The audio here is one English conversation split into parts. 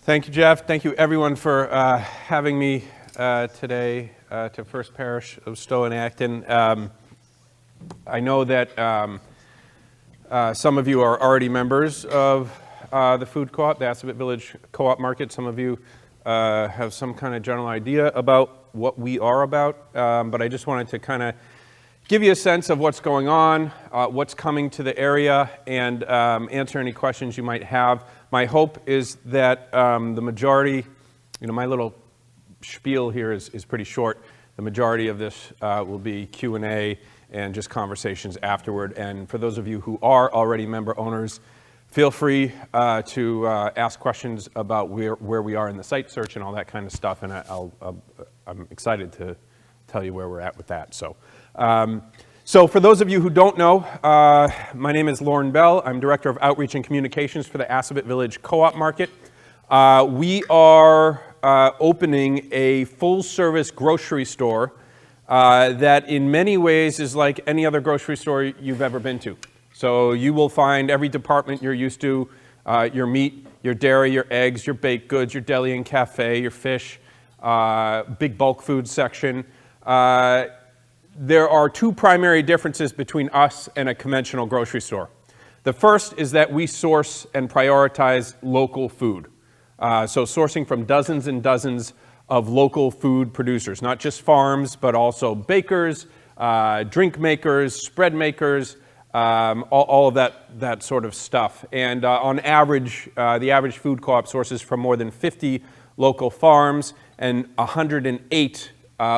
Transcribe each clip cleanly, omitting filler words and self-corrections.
Thank you, Jeff. Thank you, everyone, for having me today to First Parish of Stowe and Acton. I know that some of you are already members of the food co-op, the Assabet Village Co-op Market. Some of you have some kind of general idea about what we are about, but I just wanted to kind of give you a sense of what's going on, what's coming to the area, and answer any questions you might have. My hope is that the majority, my little spiel here is pretty short. The majority of this will be Q&A and just conversations afterward. And for those of you who are already member owners, feel free to ask questions about where we are in the site search and all that kind of stuff. And I'm excited to tell you where we're at with that. So for those of you who don't know, my name is Lauren Bell. I'm Director of Outreach and Communications for the Assabet Village Co-op Market. We are opening a full-service grocery store that in many ways is like any other grocery store you've ever been to. So you will find every department you're used to, your meat, your dairy, your eggs, your baked goods, your deli and cafe, your fish, big bulk food section. There are two primary differences between us and a conventional grocery store. The first is that we source and prioritize local food. So sourcing from dozens and dozens of local food producers, not just farms, but also bakers, drink makers, spread makers, all of that sort of stuff. And on average, the average food co-op sources from more than 50 local farms and 108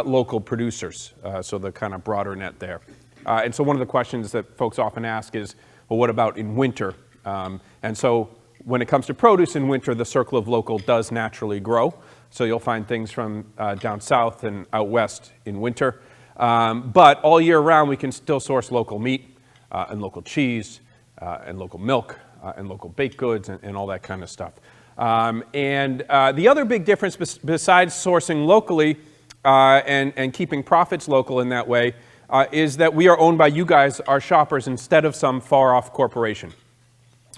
local producers, so the kind of broader net there. And so one of the questions that folks often ask is, well, what about in winter? And so when it comes to produce in winter, the circle of local does naturally grow. So you'll find things from down south and out west in winter. But all year round, we can still source local meat and local cheese and local milk and local baked goods and all that kind of stuff. And the other big difference besides sourcing locally and keeping profits local in that way is that we are owned by you guys, our shoppers, instead of some far-off corporation.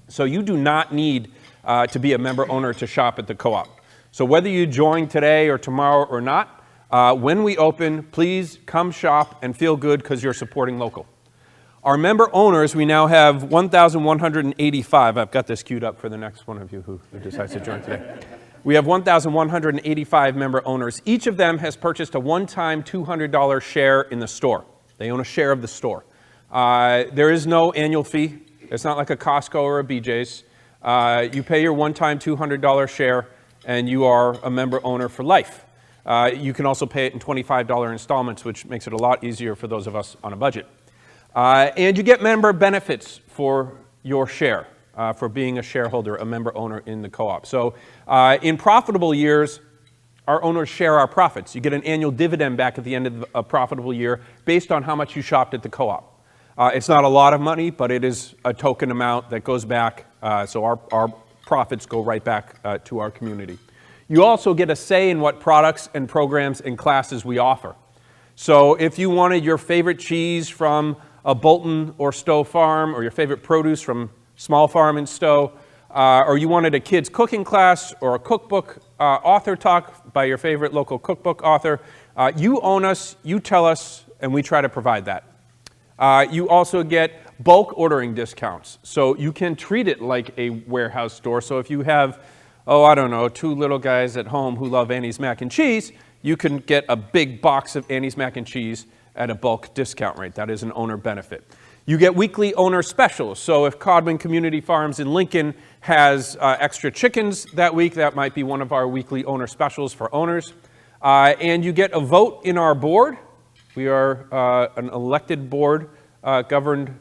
So you do not need to be a member owner to shop at the co-op. So whether you join today or tomorrow or not, when we open, please come shop and feel good because you're supporting local. Our member owners, we now have 1,185. I've got this queued up for the next one of you who decides to join today. We have 1,185 member owners. Each of them has purchased a one-time $200 share in the store. They own a share of the store. There is no annual fee. It's not like a Costco or a BJ's. You pay your one-time $200 share, and you are a member owner for life. You can also pay it in $25 installments, which makes it a lot easier for those of us on a budget. And you get member benefits for your share. For being a shareholder, a member owner in the co-op. So in profitable years, our owners share our profits. You get an annual dividend back at the end of a profitable year based on how much you shopped at the co-op. It's not a lot of money, but it is a token amount that goes back, so our profits go right back to our community. You also get a say in what products and programs and classes we offer. So if you wanted your favorite cheese from a Bolton or Stowe farm, or your favorite produce from Small Farm in Stowe, or you wanted a kids cooking class or a cookbook author talk by your favorite local cookbook author, you own us, you tell us, and we try to provide that. You also get bulk ordering discounts, so you can treat it like a warehouse store. So if you have, two little guys at home who love Annie's mac and cheese, you can get a big box of Annie's mac and cheese at a bulk discount rate. That is an owner benefit. You get weekly owner specials. So if Codman Community Farms in Lincoln has extra chickens that week, that might be one of our weekly owner specials for owners. And you get a vote in our board. We are an elected board governed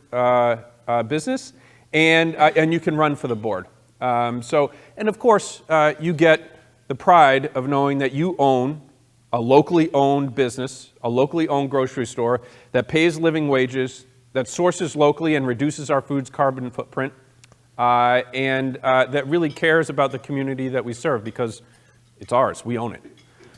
business, and you can run for the board. And of course, you get the pride of knowing that you own a locally owned business, a locally owned grocery store that pays living wages, that sources locally and reduces our food's carbon footprint, and that really cares about the community that we serve because it's ours, we own it.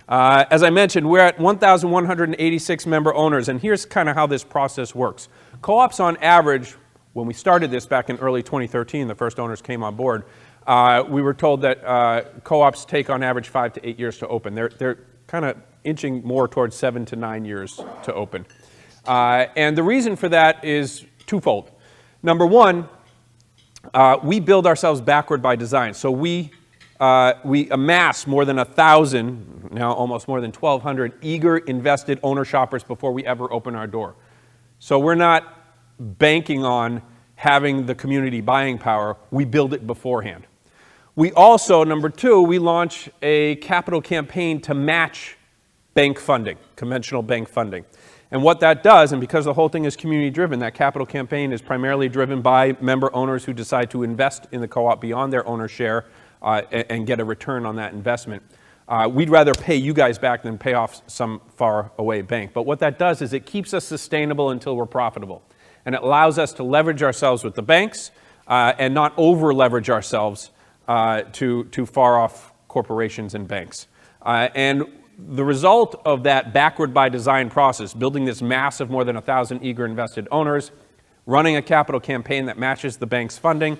As I mentioned, we're at 1,186 member owners, and here's kind of how this process works. Co-ops on average, when we started this back in early 2013, the first owners came on board, We were told that co-ops take on average 5 to 8 years to open. They're kind of inching more towards 7 to 9 years to open. And the reason for that is twofold. Number one, we build ourselves backward by design. So we amass more than 1,000, now almost more than 1,200 eager, invested owner shoppers before we ever open our door. So we're not banking on having the community buying power. We build it beforehand. We also, number two, we launch a capital campaign to match bank funding, conventional bank funding. And what that does, and because the whole thing is community driven, that capital campaign is primarily driven by member owners who decide to invest in the co-op beyond their owner share and get a return on that investment. We'd rather pay you guys back than pay off some far away bank. But what that does is it keeps us sustainable until we're profitable. And it allows us to leverage ourselves with the banks and not over leverage ourselves to far off corporations and banks. And the result of that backward by design process, building this mass of more than 1,000 eager invested owners, running a capital campaign that matches the bank's funding,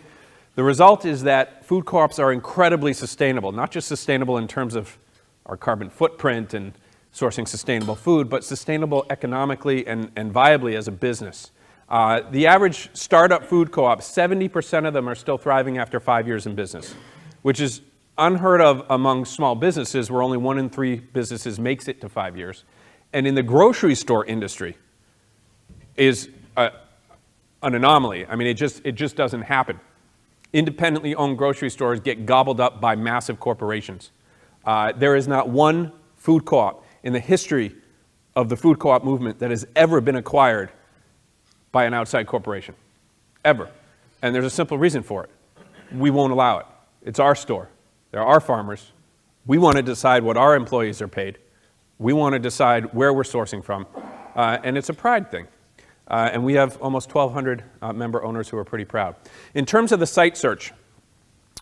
the result is that food co-ops are incredibly sustainable, not just sustainable in terms of our carbon footprint and sourcing sustainable food, but sustainable economically and viably as a business. The average startup food co-op, 70% of them are still thriving after 5 years in business, which is unheard of among small businesses, where only 1 in 3 businesses makes it to 5 years. And in the grocery store industry is an anomaly. I mean, it just doesn't happen. Independently owned grocery stores get gobbled up by massive corporations. There is not one food co-op in the history of the food co-op movement that has ever been acquired by an outside corporation, ever. And there's a simple reason for it. We won't allow it. It's our store. There are farmers. We want to decide what our employees are paid. We want to decide where we're sourcing from. And it's a pride thing. And we have almost 1,200 member owners who are pretty proud. In terms of the site search,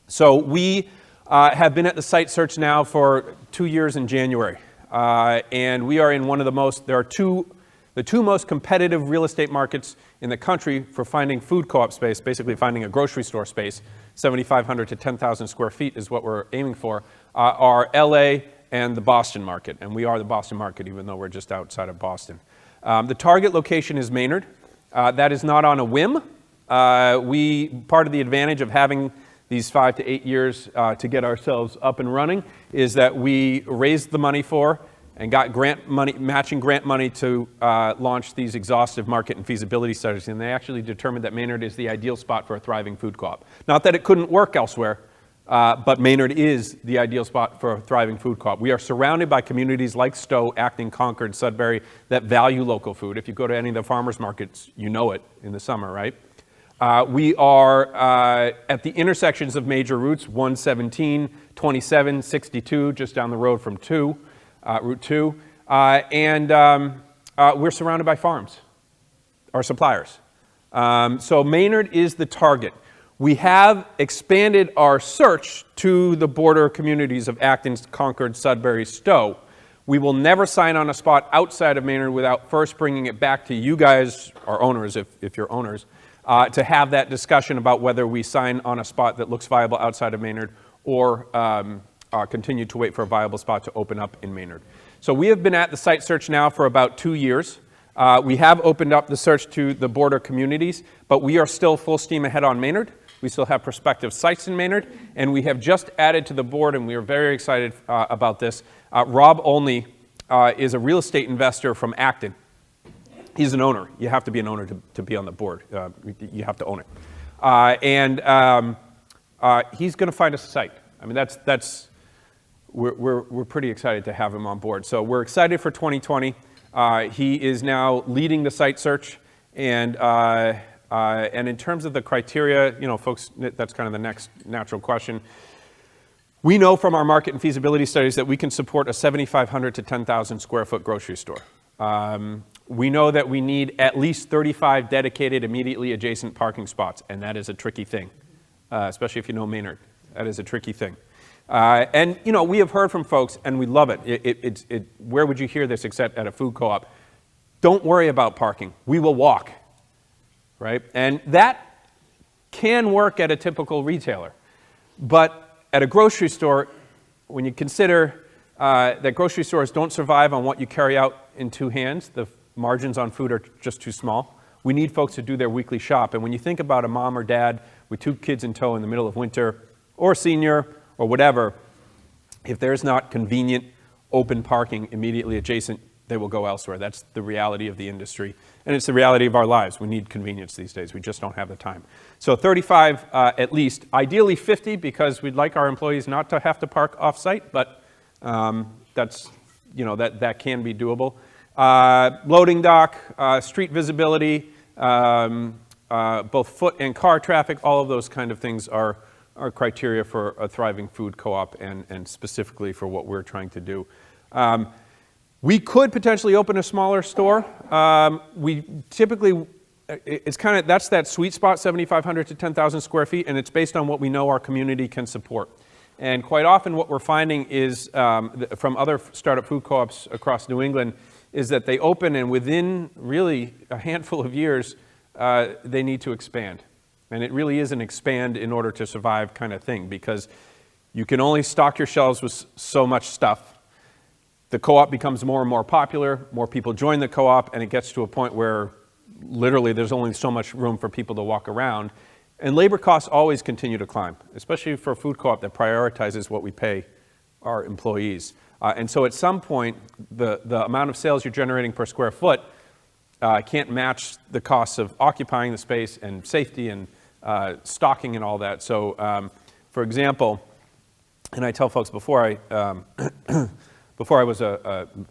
so we have been at the site search now for 2 years in January. And we are in one of the two most competitive real estate markets in the country for finding food co-op space, basically finding a grocery store space. 7,500 to 10,000 square feet is what we're aiming for, are LA and the Boston market. And we are the Boston market, even though we're just outside of Boston. The target location is Maynard. That is not on a whim. Part of the advantage of having these 5 to 8 years to get ourselves up and running is that we raised the money for and got matching grant money to launch these exhaustive market and feasibility studies. And they actually determined that Maynard is the ideal spot for a thriving food co-op. Not that it couldn't work elsewhere, but Maynard is the ideal spot for a thriving food co-op. We are surrounded by communities like Stowe, Acton, Concord, Sudbury that value local food. If you go to any of the farmers markets, you know it in the summer, right? We are at the intersections of major routes, 117, 27, 62, just down the road from Route 2. We're surrounded by farms, our suppliers. So Maynard is the target. We have expanded our search to the border communities of Acton, Concord, Sudbury, Stowe. We will never sign on a spot outside of Maynard without first bringing it back to you guys, our owners, if you're owners, to have that discussion about whether we sign on a spot that looks viable outside of Maynard or continue to wait for a viable spot to open up in Maynard. So we have been at the site search now for about 2 years. We have opened up the search to the border communities, but we are still full steam ahead on Maynard. We still have prospective sites in Maynard, and we have just added to the board, and we are very excited about this. Rob Olney is a real estate investor from Acton. He's an owner. You have to be an owner to be on the board. You have to own it. He's going to find us a site. I mean, we're pretty excited to have him on board. So we're excited for 2020. He is now leading the site search, and in terms of the criteria, folks, that's kind of the next natural question. We know from our market and feasibility studies that we can support a 7,500 to 10,000 square foot grocery store. We know that we need at least 35 dedicated immediately adjacent parking spots, and that is a tricky thing, especially if you know Maynard. That is a tricky thing. We have heard from folks, and we love it. Where would you hear this except at a food co-op? Don't worry about parking. We will walk, right? And that can work at a typical retailer. But at a grocery store, when you consider that grocery stores don't survive on what you carry out in two hands, the margins on food are just too small. We need folks to do their weekly shop. And when you think about a mom or dad with two kids in tow in the middle of winter, or senior, or whatever, if there's not convenient open parking immediately adjacent, they will go elsewhere. That's the reality of the industry. And it's the reality of our lives. We need convenience these days. We just don't have the time. So 35 at least, ideally 50, because we'd like our employees not to have to park off-site, but that's, that can be doable. Loading dock, street visibility, both foot and car traffic, all of those kind of things are criteria for a thriving food co-op and specifically for what we're trying to do. We could potentially open a smaller store. We typically, that's that sweet spot, 7,500 to 10,000 square feet, and it's based on what we know our community can support. And quite often what we're finding is, from other startup food co-ops across New England, is that they open and within really a handful of years, they need to expand. And it really is an expand in order to survive kind of thing, because you can only stock your shelves with so much stuff. The co-op becomes more and more popular, more people join the co-op, and it gets to a point where literally there's only so much room for people to walk around. And labor costs always continue to climb, especially for a food co-op that prioritizes what we pay our employees. And so at some point, the amount of sales you're generating per square foot can't match the costs of occupying the space and safety and stocking and all that. So, for example, and I tell folks before I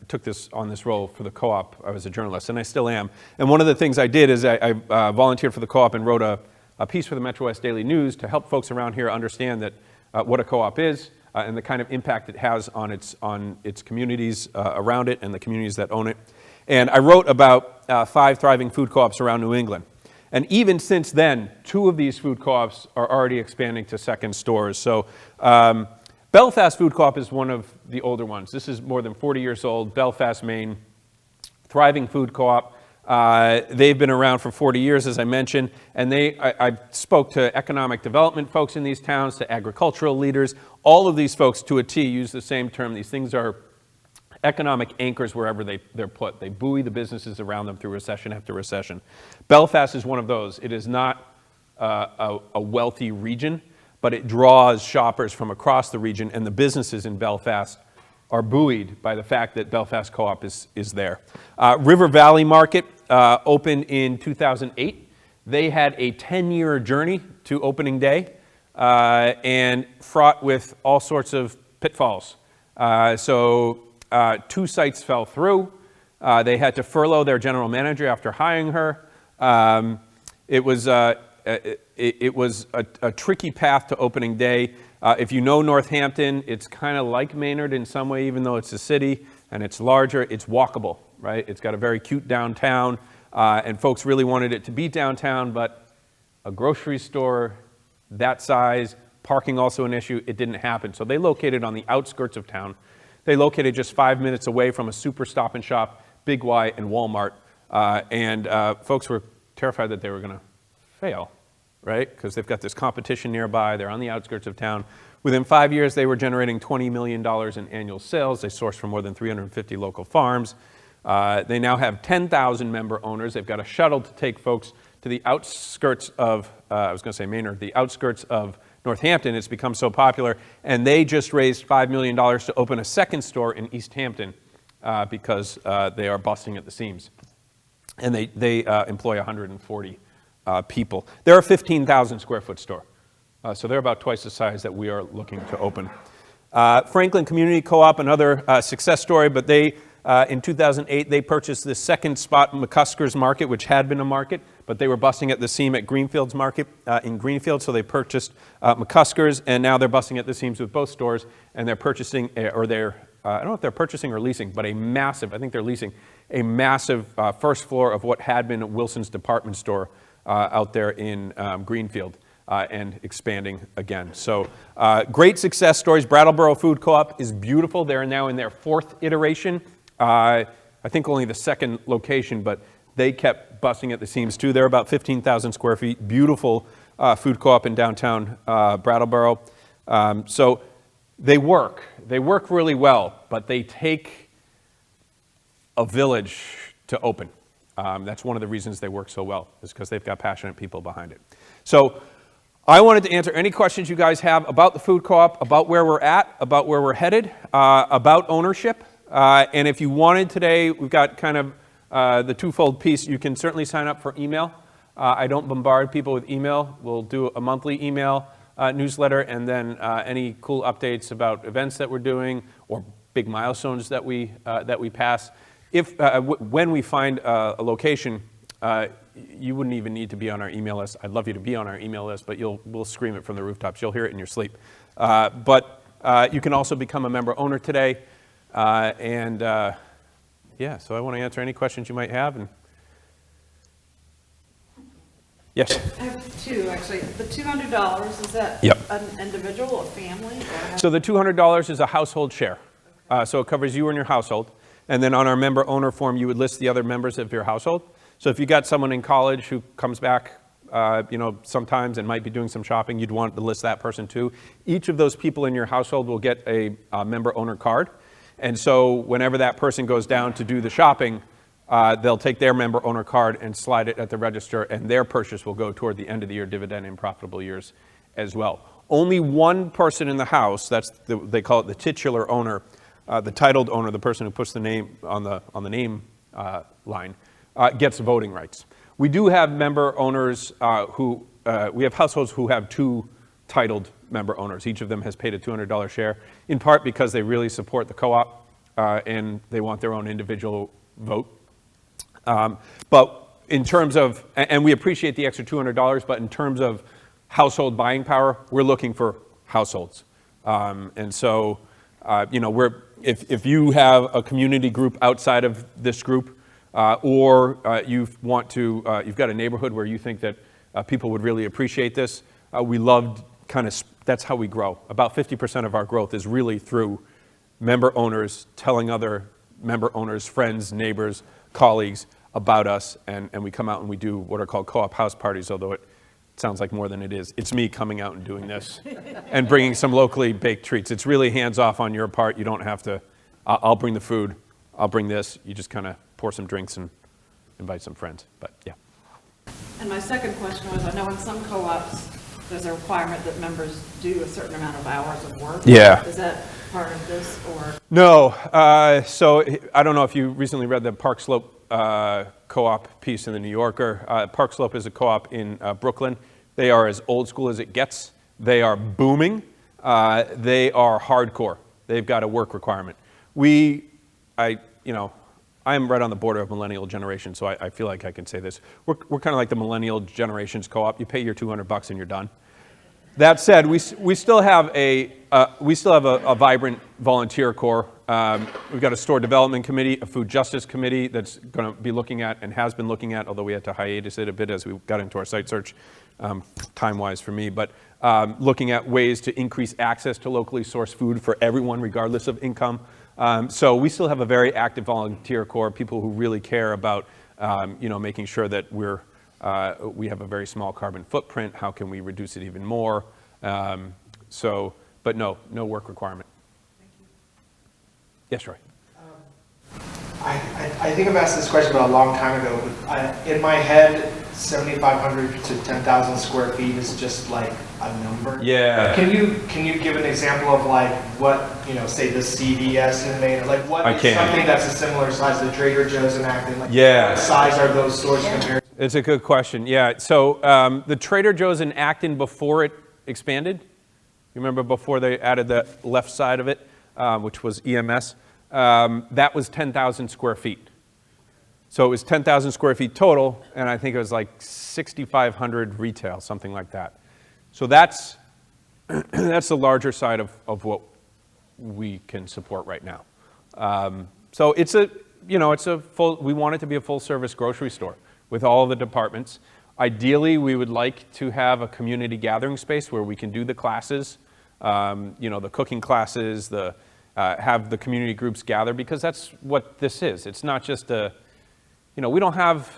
took on this role for the co-op, I was a journalist, and I still am. And one of the things I did is I volunteered for the co-op and wrote a piece for the Metro West Daily News to help folks around here understand that what a co-op is and the kind of impact it has on its communities around it and the communities that own it. And I wrote about 5 thriving food co-ops around New England. And even since then, 2 of these food co-ops are already expanding to second stores. So Belfast Food Co-op is one of the older ones. This is more than 40 years old, Belfast, Maine, thriving food co-op. They've been around for 40 years, as I mentioned, and I spoke to economic development folks in these towns, to agricultural leaders. All of these folks, to a T, use the same term. These things are economic anchors wherever they're put. They buoy the businesses around them through recession after recession. Belfast is one of those. It is not a wealthy region, but it draws shoppers from across the region, and the businesses in Belfast are buoyed by the fact that Belfast Co-op is there. River Valley Market opened in 2008. They had a 10-year journey to opening day and fraught with all sorts of pitfalls. So 2 sites fell through. They had to furlough their general manager after hiring her. It was a tricky path to opening day. If you know Northampton, it's kind of like Maynard in some way, even though it's a city and it's larger, it's walkable, right? It's got a very cute downtown, and folks really wanted it to be downtown, but a grocery store that size, parking also an issue, it didn't happen. So they located on the outskirts of town. They located just 5 minutes away from a super Stop and Shop, Big Y, and Walmart, and folks were terrified that they were going to fail, right? Because they've got this competition nearby. They're on the outskirts of town. Within 5 years, they were generating $20 million in annual sales. They sourced from more than 350 local farms. They now have 10,000 member owners. They've got a shuttle to take folks to the outskirts of, I was going to say Maynard, the outskirts of Northampton. It's become so popular. And they just raised $5 million to open a second store in East Hampton because they are busting at the seams. And they employ 140 people. They're a 15,000 square foot store. So they're about twice the size that we are looking to open. Franklin Community Co-op, another success story, but they, in 2008, they purchased the second spot McCusker's Market, which had been a market, but they were busting at the seam at Greenfield's Market in Greenfield, so they purchased McCusker's, and now they're busting at the seams with both stores, and they're purchasing, I don't know if they're purchasing or leasing, but a massive, I think they're leasing, a massive first floor of what had been Wilson's department store out there in Greenfield and expanding again. So great success stories. Brattleboro Food Co-op is beautiful. They're now in their 4th iteration. I think only the 2nd location, but they kept busting at the seams too. They're about 15,000 square feet. Beautiful food co-op in downtown Brattleboro. So they work really well, but they take a village to open. That's one of the reasons they work so well, is because they've got passionate people behind it. So I wanted to answer any questions you guys have about the food co-op, about where we're at, about where we're headed, about ownership. And if you wanted today, we've got kind of the twofold piece. You can certainly sign up for email. I don't bombard people with email. We'll do a monthly email newsletter, and then any cool updates about events that we're doing or big milestones that we pass. When we find a location, you wouldn't even need to be on our email list. I'd love you to be on our email list, but we'll scream it from the rooftops. You'll hear it in your sleep. But you can also become a member owner today. Yeah, so I want to answer any questions you might have. And yes? I have two, actually. The $200, is that an individual or family? So the $200 is a household share. Okay. So it covers you and your household. And then on our member owner form, you would list the other members of your household. So if you got someone in college who comes back sometimes and might be doing some shopping, you'd want to list that person too. Each of those people in your household will get a member owner card. And so whenever that person goes down to do the shopping, they'll take their member owner card and slide it at the register, and their purchase will go toward the end of the year dividend in profitable years as well. Only one person in the house, they call it the titular owner, the titled owner, the person who puts the name on the name line, gets voting rights. We do have member owners we have households who have two titled member owners. Each of them has paid a $200 share, in part because they really support the co-op and they want their own individual vote. But in terms of, and we appreciate the extra $200, but in terms of household buying power, we're looking for households. And so, if you have a community group outside of this group, or you've got a neighborhood where you think that people would really appreciate this, we loved that's how we grow. About 50% of our growth is really through member owners telling other member owners, friends, neighbors, colleagues about us, and we come out and we do what are called co-op house parties, although it sounds like more than it is. It's me coming out and doing this and bringing some locally baked treats. It's really hands-off on your part. You don't have to, I'll bring the food, I'll bring this. You just kind of pour some drinks and invite some friends, but yeah. And my second question was, I know in some co-ops, there's a requirement that members do a certain amount of hours of work. Yeah. Is that part of this, or? No. So I don't know if you recently read the Park Slope co-op piece in the New Yorker. Park Slope is a co-op in Brooklyn. They are as old school as it gets. They are booming. They are hardcore. They've got a work requirement. I am right on the border of millennial generation, so I feel like I can say this. We're kind of like the millennial generation's co-op. You pay your $200 and you're done. That said, we still have a vibrant volunteer corps. We've got a store development committee, a food justice committee that's going to be looking at and has been looking at, although we had to hiatus it a bit as we got into our site search, time-wise for me, but looking at ways to increase access to locally sourced food for everyone, regardless of income. So we still have a very active volunteer corps, people who really care about making sure that we have a very small carbon footprint. How can we reduce it even more? But no work requirement. Thank you. Yes, Troy. I think I've asked this question about a long time ago, but in my head, 7,500 to 10,000 square feet is just like a number. Yeah. Can you give an example of like what, say the CVS in Maine, like what is something that's a similar size to Trader Joe's in Acton? Like what size are those stores compared to? It's a good question. Yeah. So the Trader Joe's in Acton before it expanded, you remember before they added the left side of it, which was EMS, that was 10,000 square feet. So it was 10,000 square feet total, and I think it was like 6,500 retail, something like that. So that's the larger side of what we can support right now. So it's a full. We want it to be a full-service grocery store with all of the departments. Ideally, we would like to have a community gathering space where we can do the classes, the cooking classes, have the community groups gather, because that's what this is. It's not just we don't have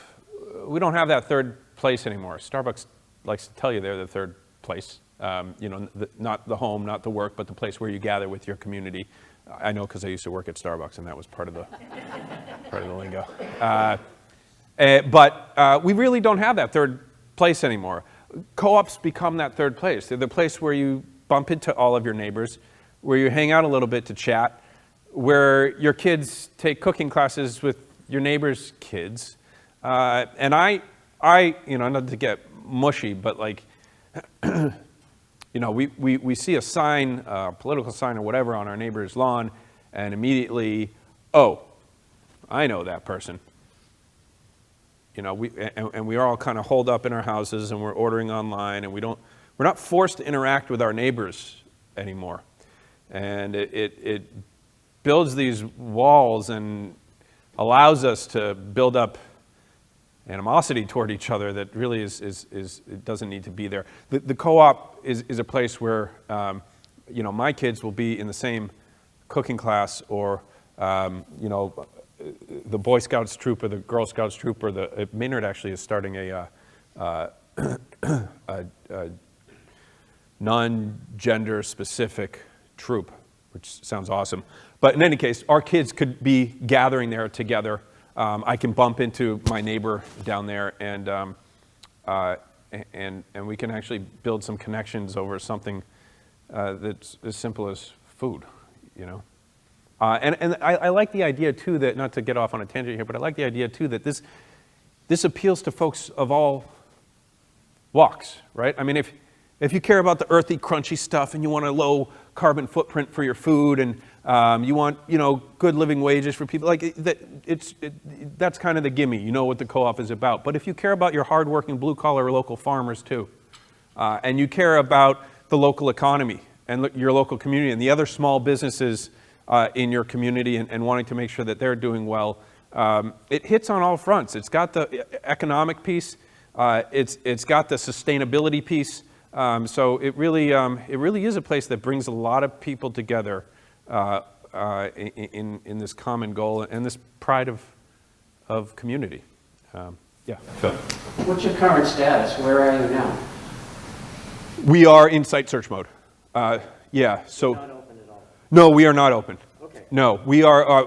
that third place anymore. Starbucks likes to tell you they're the third place. Not the home, not the work, but the place where you gather with your community. I know because I used to work at Starbucks, and that was part of the lingo. But we really don't have that third place anymore. Co-ops become that third place. They're the place where you bump into all of your neighbors, where you hang out a little bit to chat, where your kids take cooking classes with your neighbors' kids. And I, not to get mushy, but like, we see a sign, a political sign or whatever on our neighbor's lawn, and immediately, oh, I know that person. We are all kind of holed up in our houses, and we're ordering online, and we're not forced to interact with our neighbors anymore. And it builds these walls and allows us to build up animosity toward each other that really it doesn't need to be there. The co-op is a place where my kids will be in the same cooking class, or the Boy Scouts troop or the Girl Scouts troop, or Maynard actually is starting a non-gender specific troop, which sounds awesome. But in any case, our kids could be gathering there together. I can bump into my neighbor down there, and we can actually build some connections over something that's as simple as food, And I like the idea too that, not to get off on a tangent here, but I like the idea too that this appeals to folks of all walks, right? I mean, if you care about the earthy, crunchy stuff, and you want a low carbon footprint for your food, and you want good living wages for people, like that's kind of the gimme. You know what the co-op is about. But if you care about your hardworking blue collar local farmers too, and you care about the local economy and your local community and the other small businesses in your community, and wanting to make sure that they're doing well, it hits on all fronts. It's got the economic piece. It's got the sustainability piece. So it really is a place that brings a lot of people together in this common goal and this pride of community. Yeah. Phil. What's your current status? Where are you now? We are in site search mode. Yeah. So. Not open at all. No, we are not open. Okay. No, we are.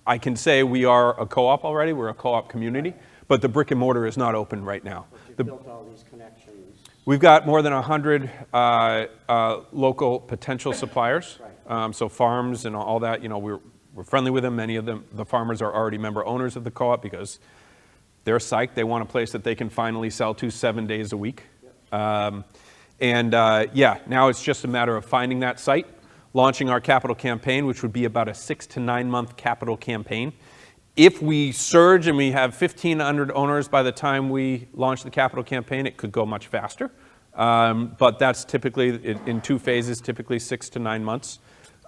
I can say we are a co-op already. We're a co-op community, but the brick and mortar is not open right now. But you've built all these connections. We've got more than 100 local potential suppliers, Right. So farms and all that. We're friendly with them. Many of them, the farmers, are already member owners of the co-op because they're psyched. They want a place that they can finally sell to 7 days a week. Yep. Now it's just a matter of finding that site, launching our capital campaign, which would be about a 6 to 9 month capital campaign. If we surge and we have 1,500 owners by the time we launch the capital campaign, it could go much faster. But that's typically in 2 phases, typically 6 to 9 months.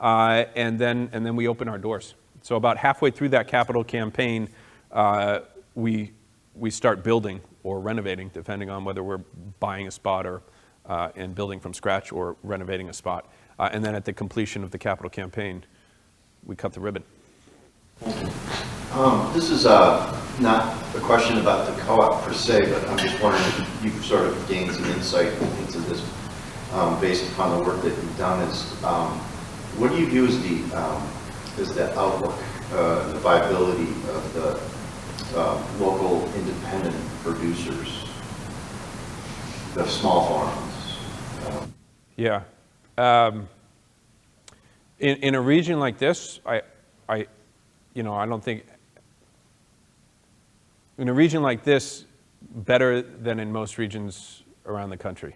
And then we open our doors. So about halfway through that capital campaign, we start building or renovating, depending on whether we're buying a spot or and building from scratch, or renovating a spot. And then at the completion of the capital campaign, we cut the ribbon. This is not a question about the co-op per se, but I'm just wondering if you've sort of gained some insight into this based upon the work that you've done. What do you view as the outlook, the viability of the local independent producers, the small farms? Yeah. In a region like this, I don't think, in a region like this, better than in most regions around the country.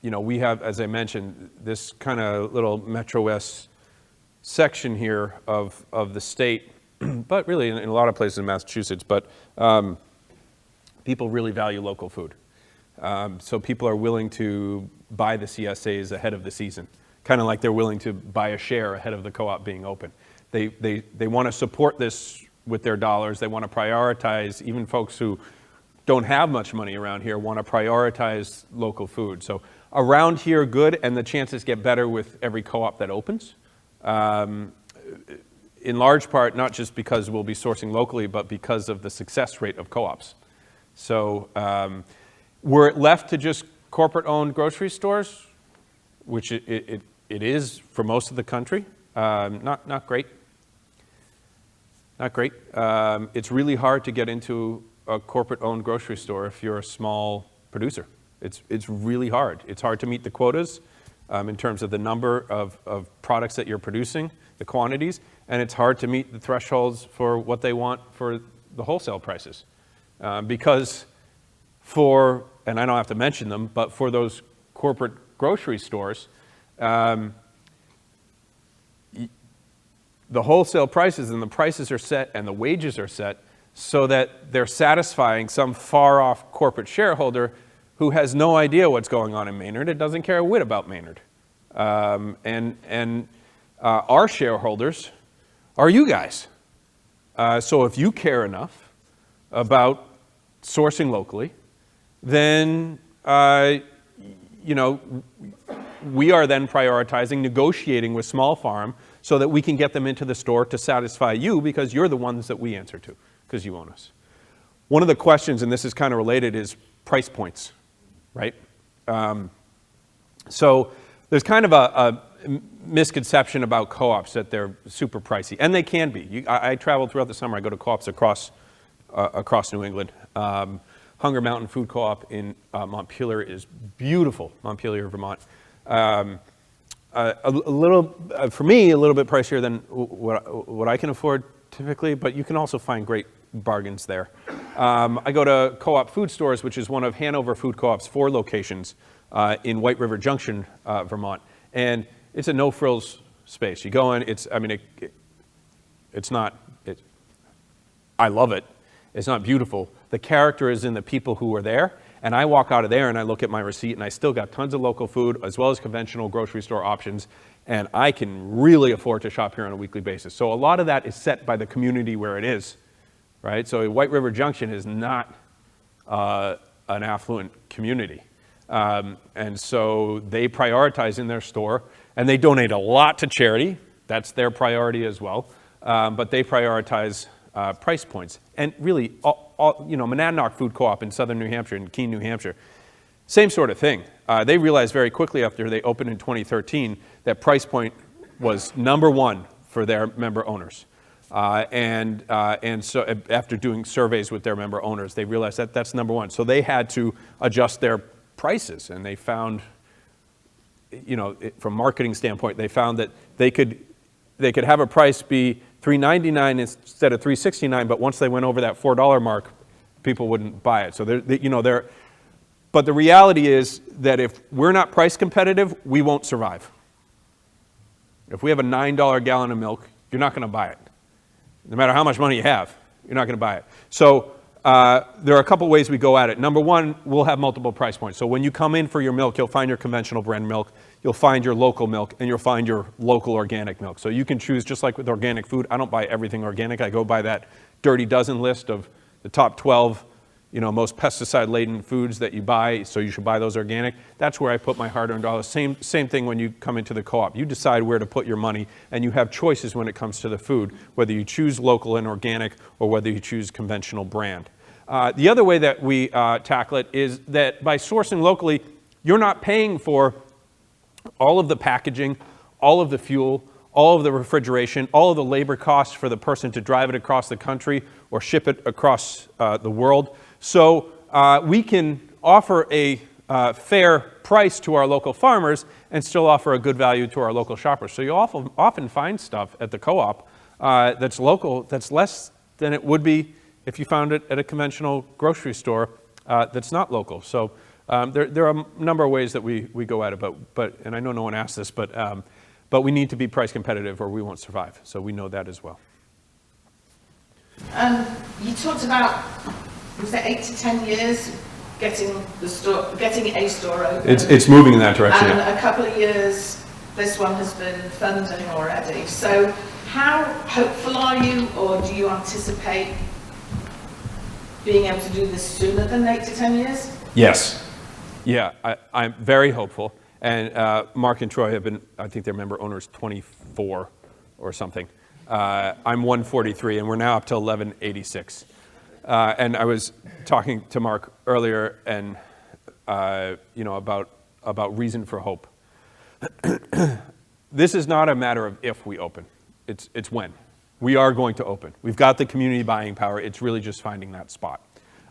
We have, as I mentioned, this kind of little Metro West section here of the state, but really in a lot of places in Massachusetts, but people really value local food. So people are willing to buy the CSAs ahead of the season, kind of like they're willing to buy a share ahead of the co-op being open. They want to support this with their dollars. They want to prioritize, even folks who don't have much money around here want to prioritize local food. So around here, good, and the chances get better with every co-op that opens. In large part, not just because we'll be sourcing locally, but because of the success rate of co-ops. So were it left to just corporate-owned grocery stores, which it is for most of the country, not great. Not great. It's really hard to get into a corporate-owned grocery store if you're a small producer. It's really hard. It's hard to meet the quotas in terms of the number of products that you're producing, the quantities, and it's hard to meet the thresholds for what they want for the wholesale prices. Because and I don't have to mention them, but for those corporate grocery stores, the wholesale prices and the prices are set and the wages are set so that they're satisfying some far-off corporate shareholder who has no idea what's going on in Maynard. It doesn't care a whit about Maynard. Our shareholders are you guys. So if you care enough about sourcing locally, then we are then prioritizing negotiating with small farm so that we can get them into the store to satisfy you because you're the ones that we answer to because you own us. One of the questions, and this is kind of related, is price points, right? So there's kind of a misconception about co-ops that they're super pricey, and they can be. I travel throughout the summer. I go to co-ops across New England. Hunger Mountain Food Co-op in Montpelier is beautiful, Montpelier, Vermont. For me, a little bit pricier than what I can afford typically, but you can also find great bargains there. I go to Co-op Food Stores, which is one of Hanover Food Co-op's 4 locations in White River Junction, Vermont, and it's a no-frills space. You go in, I love it. It's not beautiful. The character is in the people who are there, and I walk out of there and I look at my receipt and I still got tons of local food as well as conventional grocery store options, and I can really afford to shop here on a weekly basis. So a lot of that is set by the community where it is, right? So White River Junction is not an affluent community. And so they prioritize in their store, and they donate a lot to charity. That's their priority as well. But they prioritize price points. And really, Monadnock Food Co-op in southern New Hampshire, in Keene, New Hampshire, same sort of thing. They realized very quickly after they opened in 2013 that price point was #1 for their member owners. And so after doing surveys with their member owners, they realized that that's #1. So they had to adjust their prices, and they found, from a marketing standpoint, they found that they could have a price be $3.99 instead of $3.69, but once they went over that $4 mark, people wouldn't buy it. So but the reality is that if we're not price competitive, we won't survive. If we have a $9 gallon of milk, you're not going to buy it. No matter how much money you have, you're not going to buy it. So there are a couple ways we go at it. #1, we'll have multiple price points. So when you come in for your milk, you'll find your conventional brand milk, you'll find your local milk, and you'll find your local organic milk. So you can choose, just like with organic food. I don't buy everything organic. I go by that Dirty Dozen list of the top 12 most pesticide-laden foods that you buy, so you should buy those organic. That's where I put my hard-earned dollars. Same thing when you come into the co-op. You decide where to put your money, and you have choices when it comes to the food, whether you choose local and organic or whether you choose conventional brand. The other way that we tackle it is that by sourcing locally, you're not paying for all of the packaging, all of the fuel, all of the refrigeration, all of the labor costs for the person to drive it across the country or ship it across the world. So we can offer a fair price to our local farmers and still offer a good value to our local shoppers. So you often find stuff at the co-op that's local that's less than it would be if you found it at a conventional grocery store that's not local. So there are a number of ways that we go at it, but and I know no one asked this, but we need to be price competitive or we won't survive. So we know that as well. You talked about, was it 8 to 10 years getting a store open? It's moving in that direction. And yeah. a couple of years, this one has been funding already. So how hopeful are you, or do you anticipate being able to do this sooner than 8 to 10 years? Yes. Yeah, I'm very hopeful. And Mark and Troy have been, I think their member owners 24 or something. I'm 143, and we're now up to 1186. And I was talking to Mark earlier, and about reason for hope. This is not a matter of if we open, it's when. We are going to open. We've got the community buying power. It's really just finding that spot.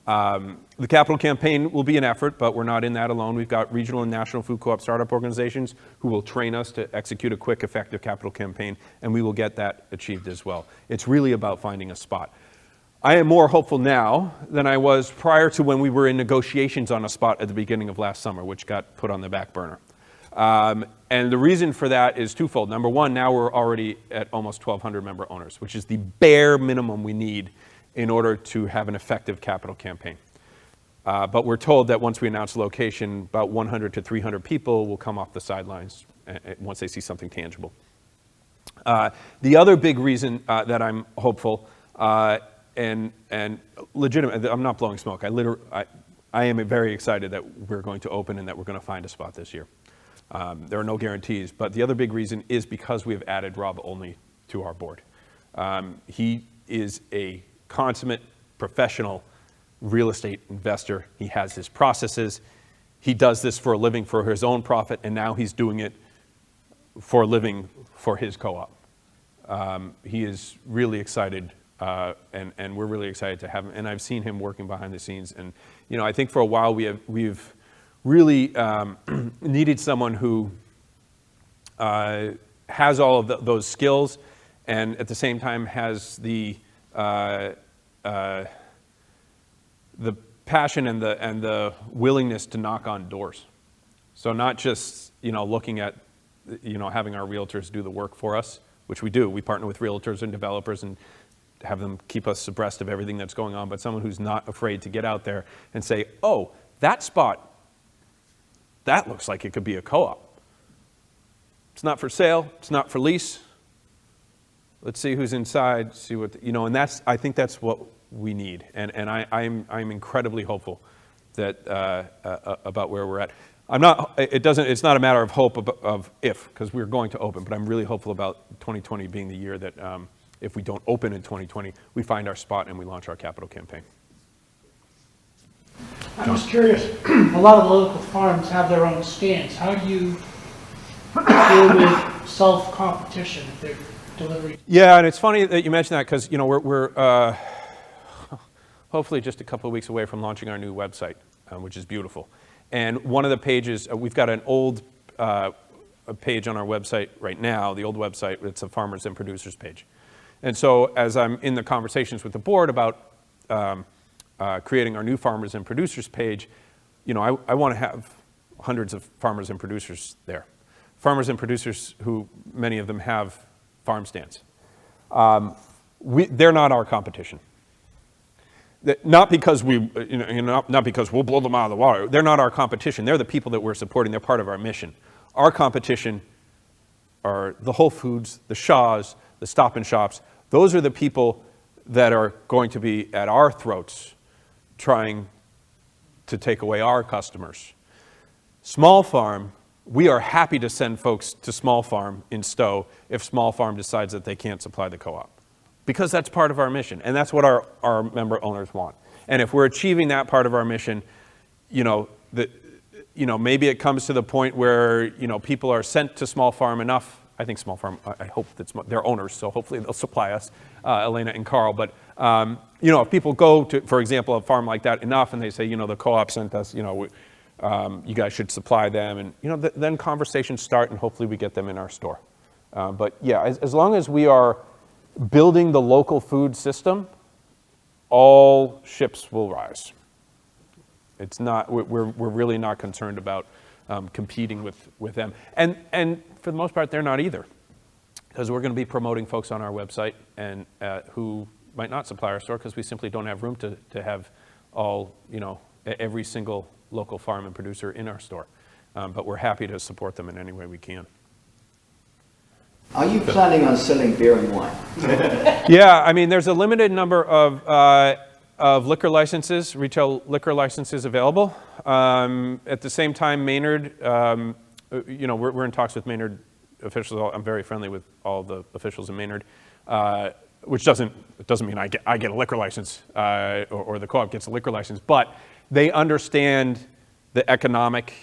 The capital campaign will be an effort, but we're not in that alone. We've got regional and national food co-op startup organizations who will train us to execute a quick, effective capital campaign, and we will get that achieved as well. It's really about finding a spot. I am more hopeful now than I was prior to when we were in negotiations on a spot at the beginning of last summer, which got put on the back burner. And the reason for that is twofold. Number one, now we're already at almost 1,200 member owners, which is the bare minimum we need in order to have an effective capital campaign. But we're told that once we announce the location, about 100 to 300 people will come off the sidelines once they see something tangible. The other big reason that I'm hopeful, and legitimate, I'm not blowing smoke, I am very excited that we're going to open and that we're going to find a spot this year. There are no guarantees, but the other big reason is because we have added Rob Olney to our board. He is a consummate professional real estate investor. He has his processes. He does this for a living for his own profit, and now he's doing it for a living for his co-op. He is really excited, and we're really excited to have him. And I've seen him working behind the scenes. And I think for a while we've really needed someone who has all of those skills, and at the same time has the passion and the willingness to knock on doors. So not just looking at having our realtors do the work for us, which we do. We partner with realtors and developers and have them keep us abreast of everything that's going on, but someone who's not afraid to get out there and say, oh, that spot, that looks like it could be a co-op. It's not for sale, it's not for lease. Let's see who's inside, see what, and I think that's what we need. And I'm incredibly hopeful that about where we're at. It's not a matter of hope of if, because we're going to open, but I'm really hopeful about 2020 being the year that if we don't open in 2020, we find our spot and we launch our capital campaign. I'm just curious, a lot of the local farms have their own stands. How do you deal with self-competition if they're delivering? Yeah, and it's funny that you mention that because, we're hopefully just a couple of weeks away from launching our new website, which is beautiful. And one of the pages, we've got an old page on our website right now, the old website, it's a farmers and producers page. And so as I'm in the conversations with the board about creating our new farmers and producers page, I want to have hundreds of farmers and producers there. Farmers and producers who, many of them have farm stands. They're not our competition. Not because not because we'll blow them out of the water. They're not our competition. They're the people that we're supporting. They're part of our mission. Our competition are the Whole Foods, the Shaws, the Stop and Shops. Those are the people that are going to be at our throats trying to take away our customers. Small Farm, we are happy to send folks to Small Farm in Stowe if Small Farm decides that they can't supply the co-op, because that's part of our mission, and that's what our member owners want. And if we're achieving that part of our mission, maybe it comes to the point where people are sent to Small Farm enough. I think Small Farm, I hope that they're owners, so hopefully they'll supply us, Elena and Carl. But if people go to, for example, a farm like that enough, and they say, the co-op sent us, you guys should supply them, and then conversations start, and hopefully we get them in our store. But yeah, as long as we are building the local food system, all ships will rise. It's not, we're really not concerned about competing with them. And for the most part, they're not either, because we're going to be promoting folks on our website and who might not supply our store because we simply don't have room to have all, every single local farm and producer in our store. But we're happy to support them in any way we can. Are you planning on selling beer and wine? Yeah, there's a limited number of liquor licenses, retail liquor licenses available. At the same time, Maynard, we're in talks with Maynard officials. I'm very friendly with all the officials in Maynard, which doesn't mean I get a liquor license or the co-op gets a liquor license, but they understand the economic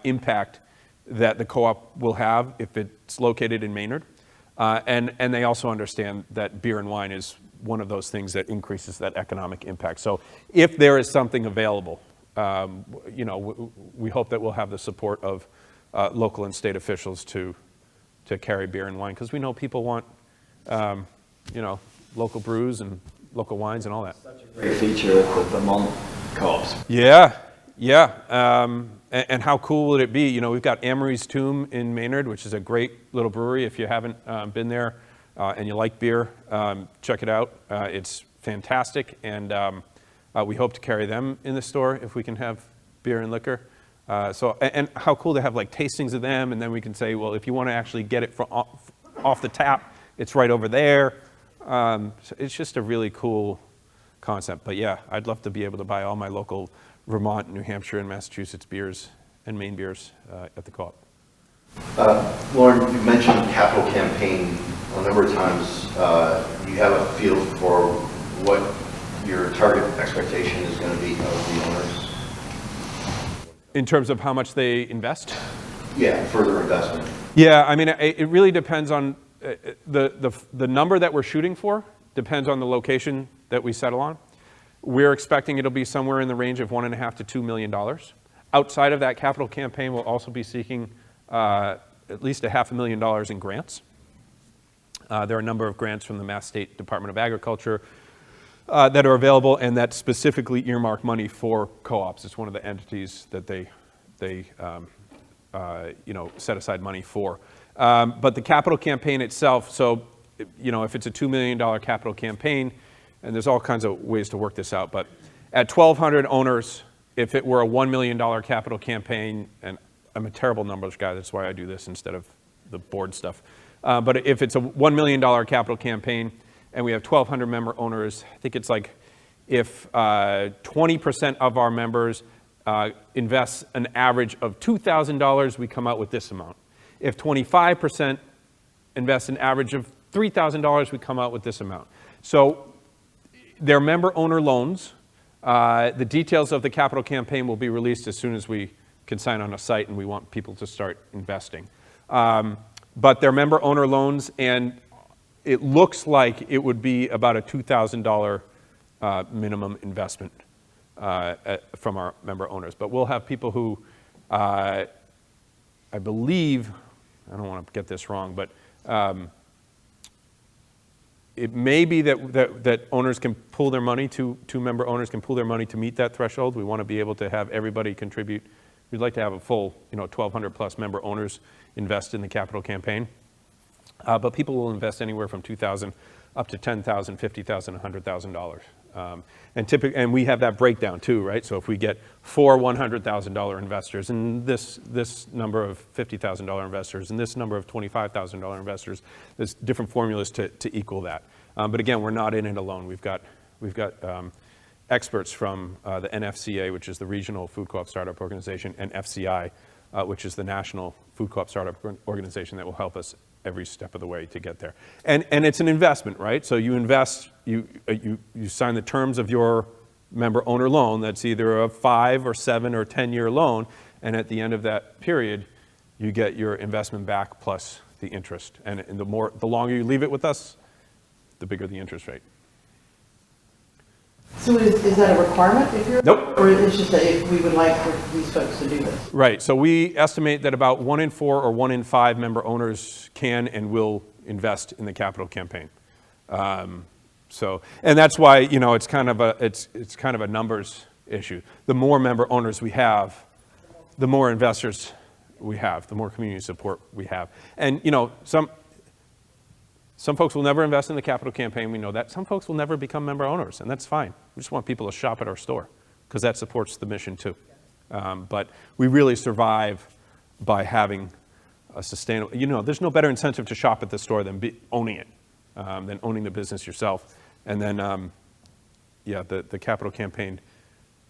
impact that the co-op will have if it's located in Maynard. And they also understand that beer and wine is one of those things that increases that economic impact. So if there is something available, we hope that we'll have the support of local and state officials to carry beer and wine, because we know people want, local brews and local wines and all that. Such a great feature of the Vermont co-ops. Yeah. And how cool would it be? We've got Amory's Tomb in Maynard, which is a great little brewery. If you haven't been there and you like beer, check it out. It's fantastic, and we hope to carry them in the store if we can have beer and liquor. And how cool to have like tastings of them, and then we can say, well, if you want to actually get it from off the tap, it's right over there. So it's just a really cool concept. But yeah, I'd love to be able to buy all my local Vermont, New Hampshire, and Massachusetts beers and Maine beers at the co-op. Lauren, you mentioned capital campaign a number of times. You have a feel for what your target expectation is going to be of the owners? In terms of how much they invest? Yeah, further investment. Yeah, I mean, it really depends on the number that we're shooting for, depends on the location that we settle on. We're expecting it'll be somewhere in the range of $1.5 to $2 million. Outside of that capital campaign, we'll also be seeking at least $500,000 in grants. There are a number of grants from the Mass State Department of Agriculture that are available, and that specifically earmark money for co-ops. It's one of the entities that they set aside money for. But the capital campaign itself, so if it's a $2 million capital campaign, and there's all kinds of ways to work this out, but at 1,200 owners, if it were a $1 million capital campaign, and I'm a terrible numbers guy, that's why I do this instead of the board stuff. But if it's a $1 million capital campaign, and we have 1,200 member owners, I think it's like if 20% of our members invest an average of $2,000, we come out with this amount. If 25% invest an average of $3,000, we come out with this amount. So they're member owner loans. The details of the capital campaign will be released as soon as we can sign on a site and we want people to start investing. But they're member owner loans, and it looks like it would be about a $2,000 minimum investment from our member owners. But we'll have people who, I believe, I don't want to get this wrong, but it may be that owners can pool their money, two member owners can pool their money to meet that threshold. We want to be able to have everybody contribute. We'd like to have a full, 1,200 plus member owners invest in the capital campaign. But people will invest anywhere from $2,000 up to $10,000, $50,000, $100,000. And we have that breakdown too, right? So if we get 4 $100,000 investors and this number of $50,000 investors and this number of $25,000 investors, there's different formulas to equal that. But again, we're not in it alone. We've got experts from the NFCA, which is the Regional Food Co-op Startup Organization, and FCI, which is the National Food Co-op Startup Organization, that will help us every step of the way to get there. And it's an investment, right? So you invest, you sign the terms of your member owner loan. That's either a 5 or 7 or 10-year loan, and at the end of that period, you get your investment back plus the interest. And the longer you leave it with us, the bigger the interest rate. So is that a requirement if you're? Nope. Or it's just that if we would like for these folks to do this? Right. So we estimate that about 1 in 4 or 1 in 5 member owners can and will invest in the capital campaign. And that's why it's kind of a numbers issue. The more member owners we have, the more investors we have, the more community support we have. And some folks will never invest in the capital campaign, we know that. Some folks will never become member owners, and that's fine. We just want people to shop at our store, because that supports the mission too. But we really survive by having a sustainable, there's no better incentive to shop at the store than owning it, than owning the business yourself. And then, the capital campaign,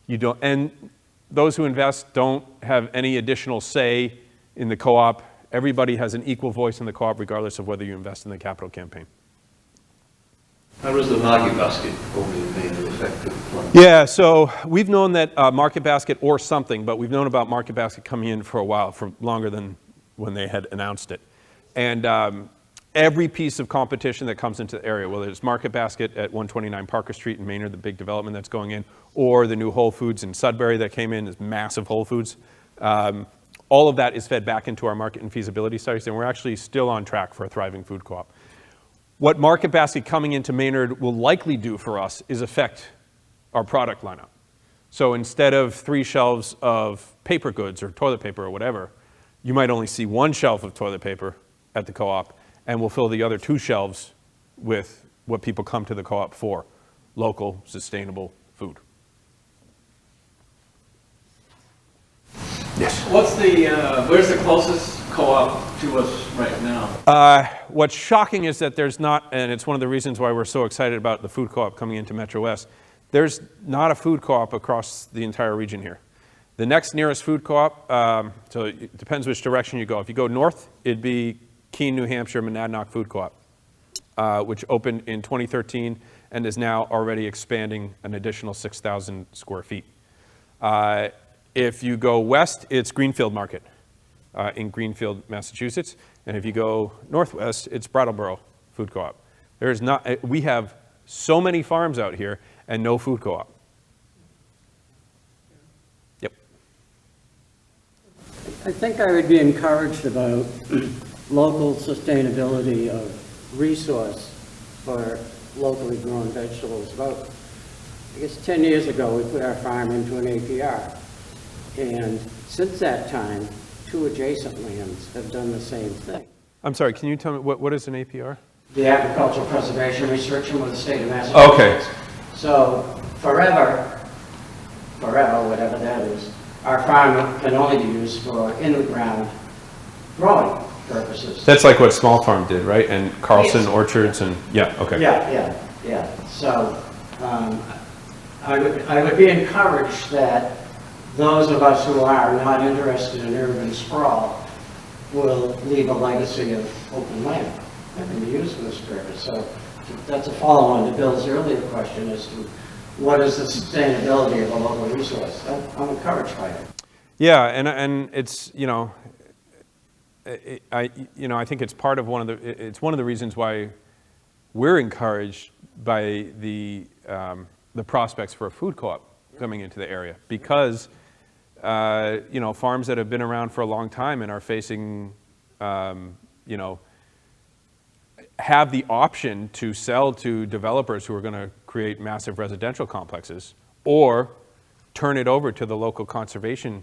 and those who invest don't have any additional say in the co-op. Everybody has an equal voice in the co-op, regardless of whether you invest in the capital campaign. How does the market basket only remain effective? Yeah, so we've known that Market Basket or something, but we've known about Market Basket coming in for a while, for longer than when they had announced it. And every piece of competition that comes into the area, whether it's Market Basket at 129 Parker Street in Maynard, the big development that's going in, or the new Whole Foods in Sudbury that came in, this massive Whole Foods, all of that is fed back into our market and feasibility studies, and we're actually still on track for a thriving food co-op. What Market Basket coming into Maynard will likely do for us is affect our product lineup. So instead of 3 shelves of paper goods or toilet paper or whatever, you might only see 1 shelf of toilet paper at the co-op, and we'll fill the other 2 shelves with what people come to the co-op for, local, sustainable food. Yes. Where's the closest co-op to us right now? What's shocking is that there's not, and it's one of the reasons why we're so excited about the food co-op coming into Metro West, there's not a food co-op across the entire region here. The next nearest food co-op, so it depends which direction you go. If you go north, it'd be Keene, New Hampshire, Monadnock Food Co-op, which opened in 2013 and is now already expanding an additional 6,000 square feet. If you go west, it's Greenfield Market in Greenfield, Massachusetts. And if you go northwest, it's Brattleboro Food Co-op. There's not, we have so many farms out here and no food co-op. Yep. I think I would be encouraged about local sustainability of resource for locally grown vegetables. About, I guess 10 years ago, we put our farm into an APR. And since that time, 2 adjacent lands have done the same thing. I'm sorry, can you tell me, what is an APR? The agricultural preservation restriction with the state of Massachusetts. Okay. So forever, whatever that is, our farm can only be used for in-the-ground growing purposes. That's like what Small Farm did, right? And Carlson Yes. Orchards and, yeah, okay. Yeah. So I would be encouraged that those of us who are not interested in urban sprawl will leave a legacy of open land that can be used for this purpose. So that's a follow-on to Bill's earlier question as to what is the sustainability of a local resource. I'm encouraged by it. Yeah, and it's, I think it's part of one of the reasons why we're encouraged by the prospects for a food co-op coming into the area, because farms that have been around for a long time and are facing, have the option to sell to developers who are going to create massive residential complexes, or turn it over to the local conservation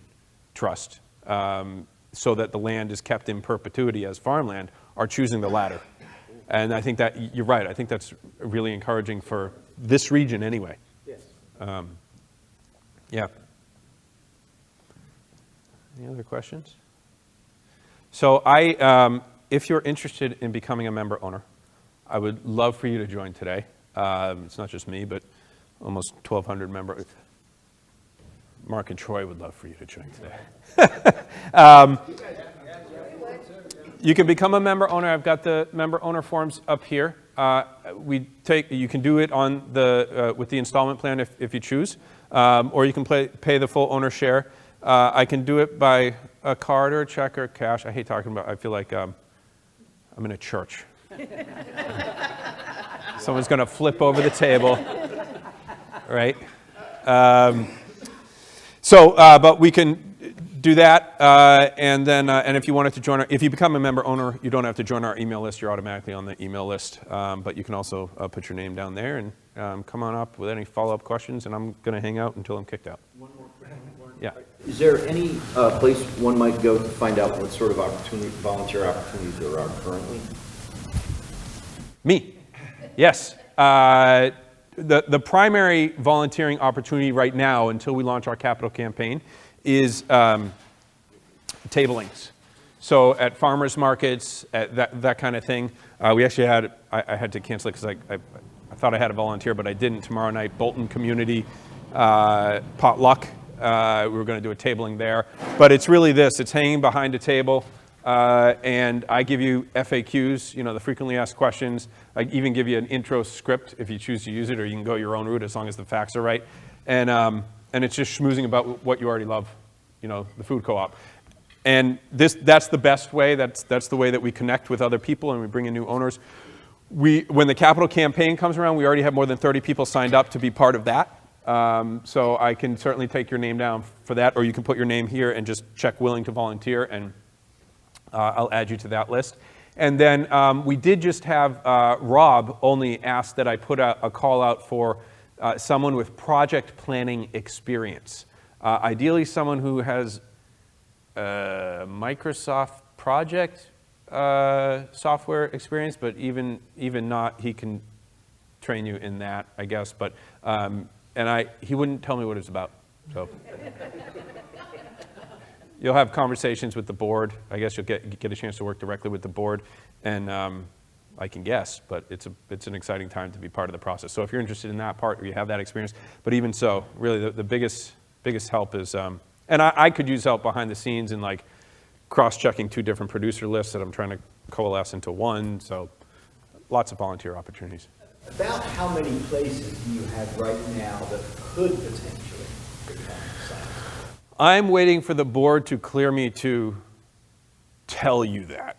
trust so that the land is kept in perpetuity as farmland, are choosing the latter. And I think that, you're right, I think that's really encouraging for this region anyway. Yes. Yeah. Any other questions? So if you're interested in becoming a member owner, I would love for you to join today. It's not just me, but almost 1,200 members. Mark and Troy would love for you to join today. You can become a member owner. I've got the member owner forms up here. You can do it on with the installment plan if you choose, or you can pay the full owner share. I can do it by a card or a check or cash. I hate talking about, I feel like I'm in a church. Someone's going to flip over the table, right? But we can do that, and then if you wanted to join if you become a member owner, you don't have to join our email list. You're automatically on the email list, but you can also put your name down there and come on up with any follow-up questions, and I'm going to hang out until I'm kicked out. One more question. Yeah. Is there any place one might go to find out what sort of volunteer opportunities there are currently? Me, yes. The primary volunteering opportunity right now, until we launch our capital campaign, is tablings. So at farmers markets, at that kind of thing. We actually had, I had to cancel it because I thought I had a volunteer, but I didn't. Tomorrow night, Bolton Community Potluck. We were going to do a tabling there. But it's really this. It's hanging behind a table, and I give you FAQs, the frequently asked questions. I even give you an intro script if you choose to use it, or you can go your own route as long as the facts are right. And it's just schmoozing about what you already love, the food co-op. And that's the best way. That's the way that we connect with other people and we bring in new owners. When the capital campaign comes around, we already have more than 30 people signed up to be part of that. So I can certainly take your name down for that, or you can put your name here and just check willing to volunteer, and I'll add you to that list. And then we did just have Rob only asked that I put a call out for someone with project planning experience. Ideally someone who has Microsoft project software experience, but even not, he can train you in that, I guess. But he wouldn't tell me what it's about. So you'll have conversations with the board. I guess you'll get a chance to work directly with the board, and I can guess, but it's an exciting time to be part of the process. So if you're interested in that part, or you have that experience, but even so, really the biggest help is, and I could use help behind the scenes in like cross-checking 2 different producer lists that I'm trying to coalesce into one. So lots of volunteer opportunities. About how many places do you have right now that could potentially become sites? I'm waiting for the board to clear me to tell you that.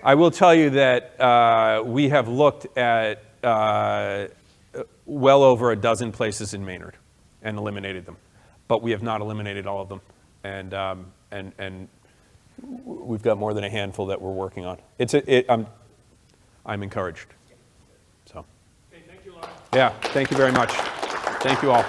I will tell you that we have looked at well over a dozen places in Maynard and eliminated them, but we have not eliminated all of them, and we've got more than a handful that we're working on. I'm encouraged. So. Okay, thank you, Laura. Yeah, thank you very much. Thank you all.